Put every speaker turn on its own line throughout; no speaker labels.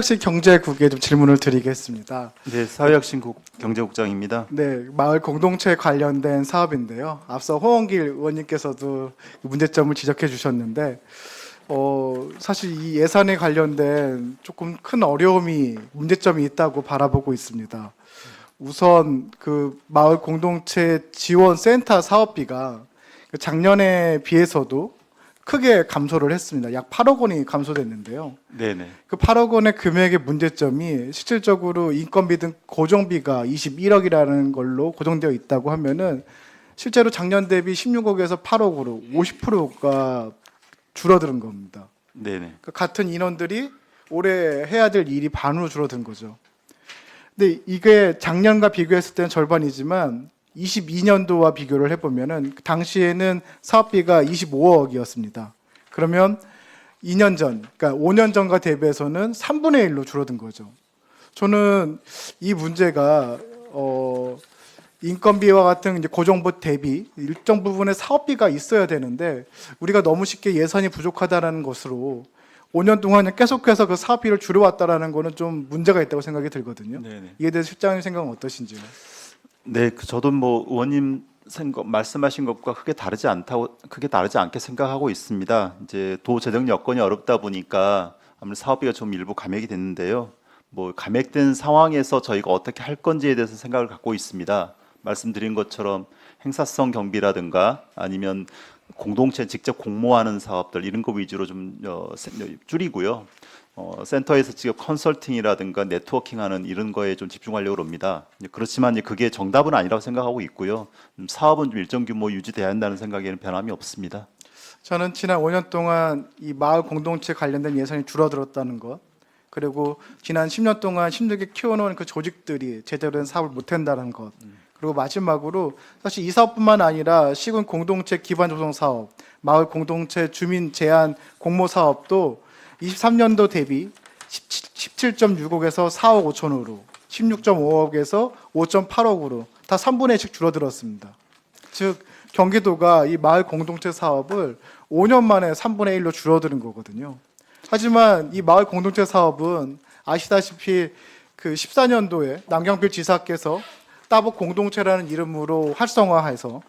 혹시 경제국에 좀 질문을 드리겠습니다.
네, 사회혁신국 경제국장입니다.
네, 마을 공동체 관련된 사업인데요. 앞서 홍원길 의원님께서도 문제점을 지적해 주셨는데, 사실 이 예산에 관련된 조금 큰 어려움이 문제점이 있다고 바라보고 있습니다. 우선 그 마을 공동체 지원 센터 사업비가 작년에 비해서도 크게 감소를 했습니다. 약 8억 원이 감소됐는데요.
네네.
그 8억 원의 금액의 문제점이 실질적으로 인건비 등 고정비가 21억이라는 걸로 고정되어 있다고 하면은 실제로 작년 대비 16억에서 8억으로 50%가 줄어드는 겁니다.
네네.
그 같은 인원들이 올해 해야 될 일이 반으로 줄어든 거죠. 근데 이게 작년과 비교했을 때는 절반이지만 22년도와 비교를 해보면은 당시에는 사업비가 25억이었습니다. 그러면 2년 전, 그러니까 5년 전과 대비해서는 3분의 1로 줄어든 거죠. 저는 이 문제가 인건비와 같은 이제 고정비 대비 일정 부분의 사업비가 있어야 되는데 우리가 너무 쉽게 예산이 부족하다는 것으로 5년 동안 계속해서 그 사업비를 줄여왔다라는 거는 좀 문제가 있다고 생각이 들거든요.
네네.
이에 대해서 실장님 생각은 어떠신지요?
네, 저도 뭐 의원님 말씀하신 것과 크게 다르지 않게 생각하고 있습니다. 이제 도 재정 여건이 어렵다 보니까 아무래도 사업비가 좀 일부 감액이 됐는데요. 뭐 감액된 상황에서 저희가 어떻게 할 건지에 대해서 생각을 갖고 있습니다. 말씀드린 것처럼 행사성 경비라든가 아니면 공동체 직접 공모하는 사업들 이런 거 위주로 좀 줄이고요. 센터에서 직접 컨설팅이라든가 네트워킹하는 이런 거에 좀 집중하려고 합니다. 그렇지만 이제 그게 정답은 아니라고 생각하고 있고요. 사업은 좀 일정 규모 유지돼야 한다는 생각에는 변함이 없습니다.
저는 지난 5년 동안 이 마을 공동체 관련된 예산이 줄어들었다는 것, 그리고 지난 10년 동안 힘들게 키워놓은 그 조직들이 제대로 된 사업을 못한다는 것, 그리고 마지막으로 사실 이 사업뿐만 아니라 시군 공동체 기반 조성 사업, 마을 공동체 주민 제한 공모 사업도 23년도 대비 17.6억에서 4억 5천으로, 16.5억에서 5.8억으로 다 3분의 1씩 줄어들었습니다. 즉 경기도가 이 마을 공동체 사업을 5년 만에 3분의 1로 줄어드는 거거든요. 하지만 이 마을 공동체 사업은 아시다시피 그 14년도에 남경필 지사께서 따복 공동체라는 이름으로 활성화해서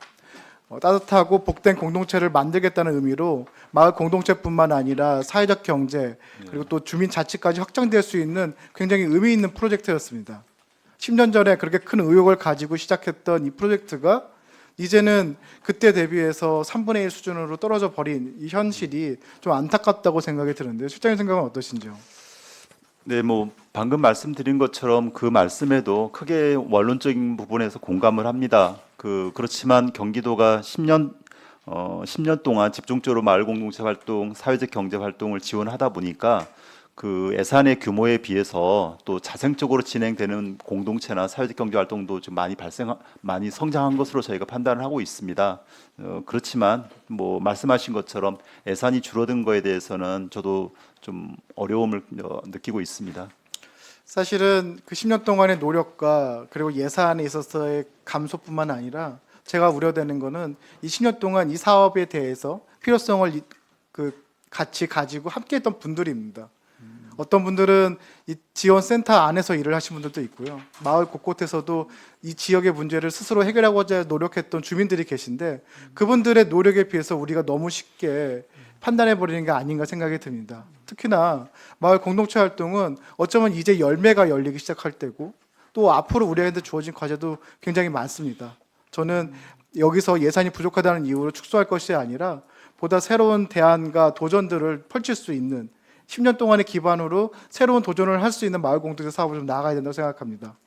따뜻하고 복된 공동체를 만들겠다는 의미로 마을 공동체뿐만 아니라 사회적 경제 그리고 또 주민 자치까지 확장될 수 있는 굉장히 의미 있는 프로젝트였습니다. 10년 전에 그렇게 큰 의욕을 가지고 시작했던 이 프로젝트가 이제는 그때 대비해서 3분의 1 수준으로 떨어져 버린 이 현실이 좀 안타깝다고 생각이 드는데 실장님 생각은 어떠신지요?
네, 뭐 방금 말씀드린 것처럼 그 말씀에도 크게 원론적인 부분에서 공감을 합니다. 그렇지만 경기도가 10년 동안 집중적으로 마을 공동체 활동, 사회적 경제 활동을 지원하다 보니까 그 예산의 규모에 비해서 또 자생적으로 진행되는 공동체나 사회적 경제 활동도 좀 많이 성장한 것으로 저희가 판단을 하고 있습니다. 그렇지만 뭐 말씀하신 것처럼 예산이 줄어든 거에 대해서는 저도 좀 어려움을 느끼고 있습니다.
사실은 그 10년 동안의 노력과 그리고 예산에 있어서의 감소뿐만 아니라 제가 우려되는 거는 이 10년 동안 이 사업에 대해서 필요성을 같이 가지고 함께했던 분들입니다. 어떤 분들은 이 지원센터 안에서 일을 하신 분들도 있고요. 마을 곳곳에서도 이 지역의 문제를 스스로 해결하고자 노력했던 주민들이 계신데 그분들의 노력에 비해서 우리가 너무 쉽게 판단해버리는 게 아닌가 생각이 듭니다. 특히나 마을 공동체 활동은 어쩌면 이제 열매가 열리기 시작할 때고 또 앞으로 우리한테 주어진 과제도 굉장히 많습니다. 저는 여기서 예산이 부족하다는 이유로 축소할 것이 아니라 보다 새로운 대안과 도전들을 펼칠 수 있는 10년 동안의 기반으로 새로운 도전을 할 수 있는 마을 공동체 사업을 좀 나아가야 된다고 생각합니다.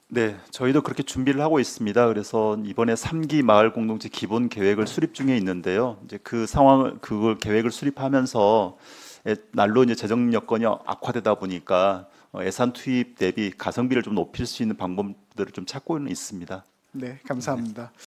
네, 저희도 그렇게 준비를 하고 있습니다. 그래서 이번에 3기 마을 공동체 기본 계획을 수립 중에 있는데요. 이제 그걸 계획을 수립하면서 날로 이제 재정 여건이 악화되다 보니까 예산 투입 대비 가성비를 좀 높일 수 있는 방법들을 좀 찾고는 있습니다.
네, 감사합니다.